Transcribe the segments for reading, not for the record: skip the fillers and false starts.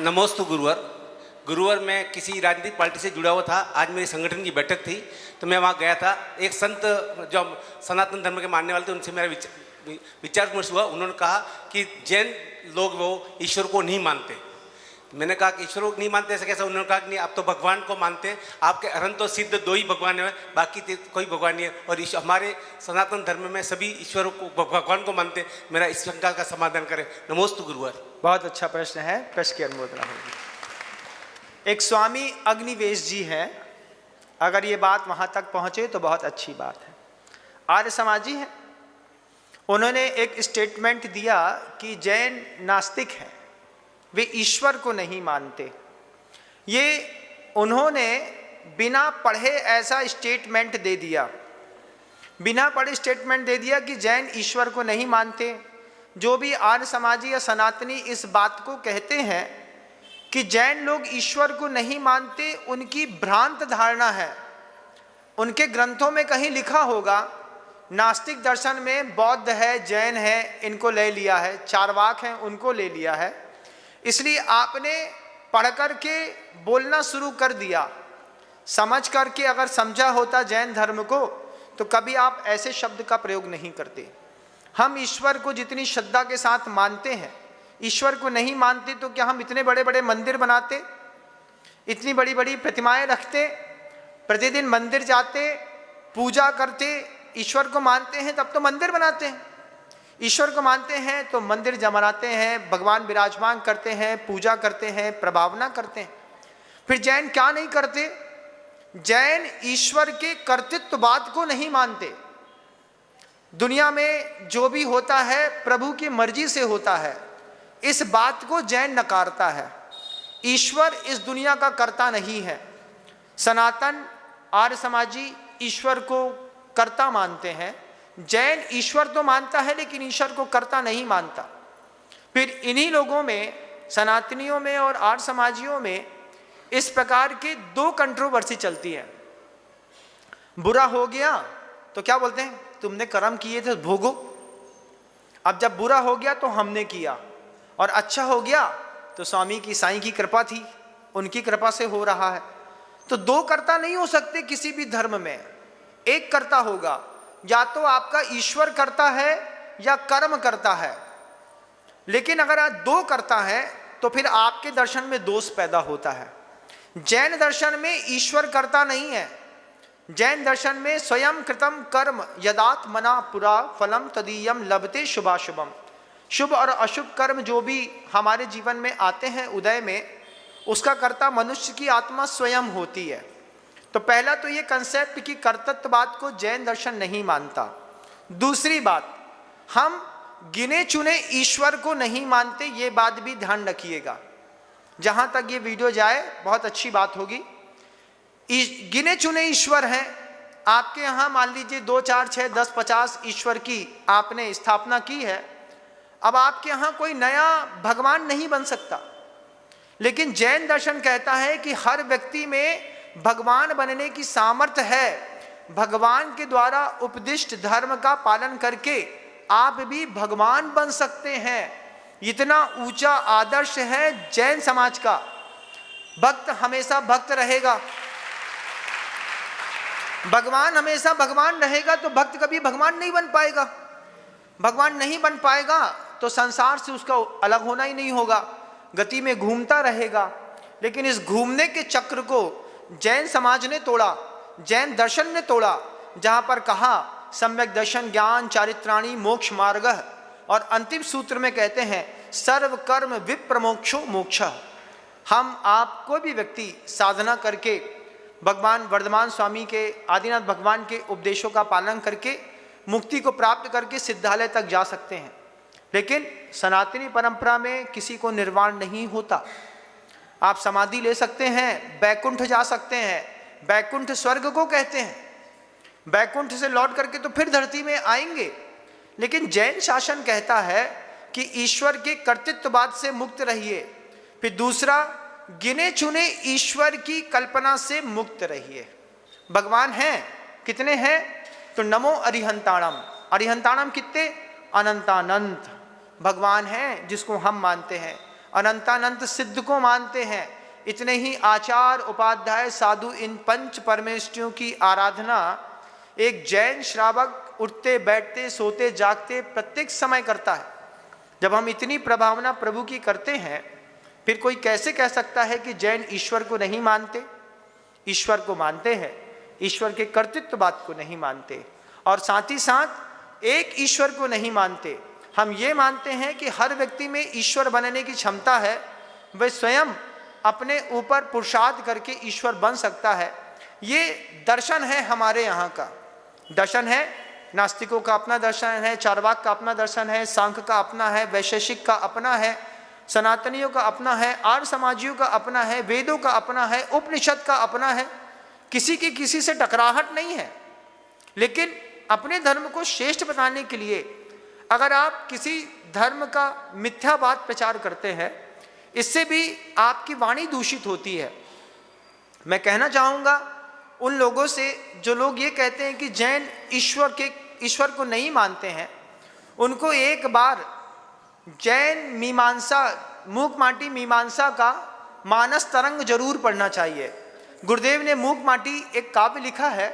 नमोस्तु गुरुवर। गुरुवर मैं किसी राजनीतिक पार्टी से जुड़ा हुआ था। आज मेरी संगठन की बैठक थी तो मैं वहाँ गया था। एक संत जो सनातन धर्म के मानने वाले थे उनसे मेरा विचार विमर्श हुआ। उन्होंने कहा कि जैन लोग वो ईश्वर को नहीं मानते। मैंने कहा कि ईश्वर को नहीं मानते ऐसा कैसा? उन्होंने कहा कि नहीं, आप तो भगवान को मानते हैं, आपके अनंत तो सिद्ध दो ही भगवान है, बाकी कोई भगवान नहीं है। और हमारे सनातन धर्म में सभी ईश्वर को भगवान को मानते हैं। मेरा इस शंका का समाधान करें। नमोस्तु गुरुवर। बहुत अच्छा प्रश्न है, प्रश्न की अनुमोदना होगी। एक स्वामी अग्निवेश जी हैं, अगर ये बात वहाँ तक पहुँचे तो बहुत अच्छी बात है। आर्य समाजी हैं, उन्होंने एक स्टेटमेंट दिया कि जैन नास्तिक हैं, वे ईश्वर को नहीं मानते। ये उन्होंने बिना पढ़े ऐसा स्टेटमेंट दे दिया, बिना पढ़े स्टेटमेंट दे दिया कि जैन ईश्वर को नहीं मानते। जो भी आर्य समाजी या सनातनी इस बात को कहते हैं कि जैन लोग ईश्वर को नहीं मानते, उनकी भ्रांत धारणा है। उनके ग्रंथों में कहीं लिखा होगा, नास्तिक दर्शन में बौद्ध है, जैन है, इनको ले लिया है, चारवाक हैं उनको ले लिया है, इसलिए आपने पढ़ कर के बोलना शुरू कर दिया। समझ करके अगर समझा होता जैन धर्म को तो कभी आप ऐसे शब्द का प्रयोग नहीं करते। हम ईश्वर को जितनी श्रद्धा के साथ मानते हैं, ईश्वर को नहीं मानते तो क्या हम इतने बड़े बड़े मंदिर बनाते, इतनी बड़ी बड़ी प्रतिमाएं रखते, प्रतिदिन मंदिर जाते, पूजा करते? ईश्वर को मानते हैं तब तो मंदिर बनाते हैं, ईश्वर को मानते हैं तो मंदिर जमाते हैं, भगवान विराजमान करते हैं, पूजा करते हैं, प्रभावना करते हैं। फिर जैन क्या नहीं करते? जैन ईश्वर के कर्तृत्ववाद को नहीं मानते। दुनिया में जो भी होता है प्रभु की मर्जी से होता है, इस बात को जैन नकारता है। ईश्वर इस दुनिया का कर्ता नहीं है। सनातन आर्य समाजी ईश्वर को कर्ता मानते हैं, जैन ईश्वर तो मानता है लेकिन ईश्वर को कर्ता नहीं मानता। फिर इन्हीं लोगों में, सनातनियों में और आर्य समाजियों में इस प्रकार के दो कंट्रोवर्सी चलती है। बुरा हो गया तो क्या बोलते हैं, तुमने कर्म किए थे भोगो। अब जब बुरा हो गया तो हमने किया, और अच्छा हो गया तो स्वामी की साईं की कृपा थी, उनकी कृपा से हो रहा है। तो दो कर्ता नहीं हो सकते किसी भी धर्म में, एक कर्ता होगा। या तो आपका ईश्वर करता है या कर्म करता है। लेकिन अगर आप दो करता है तो फिर आपके दर्शन में दोष पैदा होता है। जैन दर्शन में ईश्वर करता नहीं है। जैन दर्शन में स्वयं कृतम कर्म यदात मना पुरा फलम तदीयम लभते शुभाशुभम। शुभ और अशुभ कर्म जो भी हमारे जीवन में आते हैं उदय में, उसका कर्ता मनुष्य की आत्मा स्वयं होती है। तो पहला तो ये कंसेप्ट कि कर्तृत्ववाद को जैन दर्शन नहीं मानता। दूसरी बात, हम गिने चुने ईश्वर को नहीं मानते, ये बात भी ध्यान रखिएगा। जहां तक ये वीडियो जाए बहुत अच्छी बात होगी। गिने चुने ईश्वर हैं आपके यहाँ, मान लीजिए 2, 4, 6, 10, 50 ईश्वर की आपने स्थापना की है। अब आपके यहाँ कोई नया भगवान नहीं बन सकता, लेकिन जैन दर्शन कहता है कि हर व्यक्ति में भगवान बनने की सामर्थ्य है। भगवान के द्वारा उपदिष्ट धर्म का पालन करके आप भी भगवान बन सकते हैं। इतना ऊंचा आदर्श है जैन समाज का। भक्त हमेशा भक्त रहेगा, भगवान हमेशा भगवान रहेगा, तो भक्त कभी भगवान नहीं बन पाएगा। भगवान नहीं बन पाएगा तो संसार से उसका अलग होना ही नहीं होगा, गति में घूमता रहेगा। लेकिन इस घूमने के चक्र को जैन समाज ने तोड़ा, जैन दर्शन ने तोड़ा, जहाँ पर कहा सम्यक दर्शन ज्ञान चारित्राणी मोक्ष मार्ग, और अंतिम सूत्र में कहते हैं सर्व कर्म विप्रमोक्षो मोक्ष। हम आप कोई भी व्यक्ति साधना करके भगवान वर्धमान स्वामी के, आदिनाथ भगवान के उपदेशों का पालन करके मुक्ति को प्राप्त करके सिद्धालय तक जा सकते हैं। लेकिन सनातनी परंपरा में किसी को निर्वाण नहीं होता। आप समाधि ले सकते हैं, बैकुंठ जा सकते हैं, बैकुंठ स्वर्ग को कहते हैं। बैकुंठ से लौट करके तो फिर धरती में आएंगे। लेकिन जैन शासन कहता है कि ईश्वर के कर्तृत्ववाद से मुक्त रहिए। फिर दूसरा, गिने चुने ईश्वर की कल्पना से मुक्त रहिए। भगवान हैं, कितने हैं? तो नमो अरिहंताणम। अरिहंताणम कितने? अनंतानंत भगवान हैं जिसको हम मानते हैं। अनंतानंत सिद्ध को मानते हैं, इतने ही आचार उपाध्याय साधु इन पंच परमेष्ठियों की आराधना एक जैन श्रावक उठते बैठते सोते जागते प्रत्येक समय करता है। जब हम इतनी प्रभावना प्रभु की करते हैं, फिर कोई कैसे कह सकता है कि जैन ईश्वर को नहीं मानते? ईश्वर को मानते हैं, ईश्वर के कर्तृत्ववाद को नहीं मानते, और साथ ही साथ एक ईश्वर को नहीं मानते। हम ये मानते हैं कि हर व्यक्ति में ईश्वर बनने की क्षमता है, वह स्वयं अपने ऊपर पुरुषार्थ करके ईश्वर बन सकता है। ये दर्शन है हमारे यहाँ का, दर्शन है। नास्तिकों का अपना दर्शन है, चारवाक का अपना दर्शन है, सांख्य का अपना है, वैशेषिक का अपना है, सनातनियों का अपना है, आर्य समाजियों का अपना है, वेदों का अपना है, उपनिषद का अपना है। किसी की किसी से टकराहट नहीं है, लेकिन अपने धर्म को श्रेष्ठ बताने के लिए अगर आप किसी धर्म का मिथ्यावाद प्रचार करते हैं, इससे भी आपकी वाणी दूषित होती है। मैं कहना चाहूँगा उन लोगों से जो लोग ये कहते हैं कि जैन ईश्वर को नहीं मानते हैं, उनको एक बार जैन मीमांसा मूक माटी मीमांसा का मानस तरंग जरूर पढ़ना चाहिए। गुरुदेव ने मूक माटी एक काव्य लिखा है,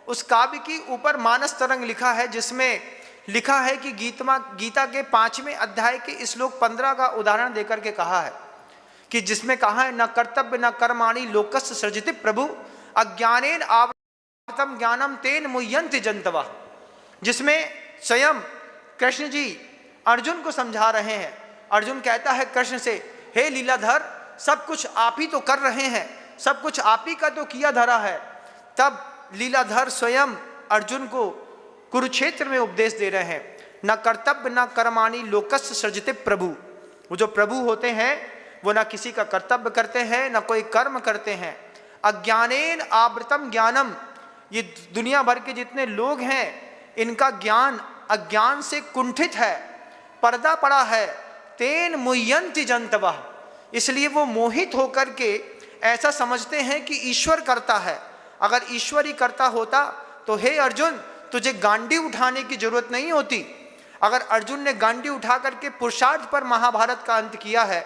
उस काव्य की ऊपर मानस तरंग लिखा है, जिसमें लिखा है कि गीता के 5वें अध्याय के श्लोक 15 का उदाहरण देकर के कहा है कि जिसमें कहा है न कर्तव्य न कर्माणि लोकस्य सृजति प्रभु अज्ञानेन आवृतम ज्ञानम तेन मुह्यन्ति जन्तवः। जिसमें स्वयं कृष्ण जी अर्जुन को समझा रहे हैं। अर्जुन कहता है कृष्ण से, हे लीलाधर, सब कुछ आप ही तो कर रहे हैं, सब कुछ आप ही का तो किया धरा है। तब लीलाधर स्वयं अर्जुन को कुरुक्षेत्र में उपदेश दे रहे हैं, न कर्तव्य न कर्माणि लोकस्य सृजति प्रभु। वो जो प्रभु होते हैं वो न किसी का कर्तव्य करते हैं न कोई कर्म करते हैं। अज्ञानेन आवृतम ज्ञानम, ये दुनिया भर के जितने लोग हैं इनका ज्ञान अज्ञान से कुंठित है, पर्दा पड़ा है। तेन मुह्यन्ति जन्तवः, इसलिए वो मोहित होकर के ऐसा समझते हैं कि ईश्वर करता है। अगर ईश्वर ही करता होता तो हे अर्जुन, तुझे गांडी उठाने की जरूरत नहीं होती। अगर अर्जुन ने गांडी उठा करके पुरुषार्थ पर महाभारत का अंत किया है,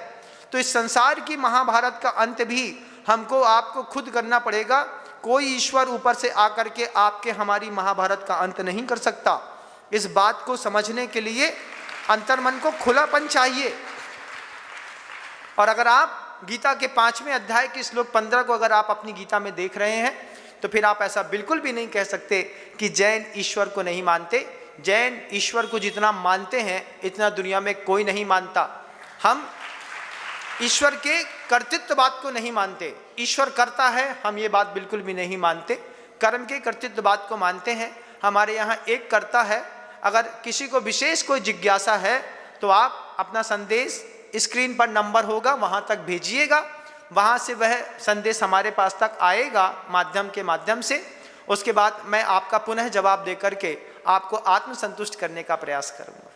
तो इस संसार की महाभारत का अंत भी हमको आपको खुद करना पड़ेगा। कोई ईश्वर ऊपर से आकर के आपके हमारी महाभारत का अंत नहीं कर सकता। इस बात को समझने के लिए अंतर्मन को खुलापन चाहिए। और अगर आप गीता के 5वें अध्याय के श्लोक 15 को अगर आप अपनी गीता में देख रहे हैं, तो फिर आप ऐसा बिल्कुल भी नहीं कह सकते कि जैन ईश्वर को नहीं मानते। जैन ईश्वर को जितना मानते हैं इतना दुनिया में कोई नहीं मानता। हम ईश्वर के कर्तृत्ववाद को नहीं मानते। ईश्वर करता है, हम ये बात बिल्कुल भी नहीं मानते। कर्म के कर्तृत्ववाद को मानते हैं। हमारे यहाँ एक कर्ता है। अगर किसी को विशेष कोई जिज्ञासा है तो आप अपना संदेश स्क्रीन पर नंबर होगा, वहाँ तक भेजिएगा। वहाँ से वह संदेश हमारे पास तक आएगा माध्यम के माध्यम से। उसके बाद मैं आपका पुनः जवाब देकर के आपको आत्मसंतुष्ट करने का प्रयास करूँगा।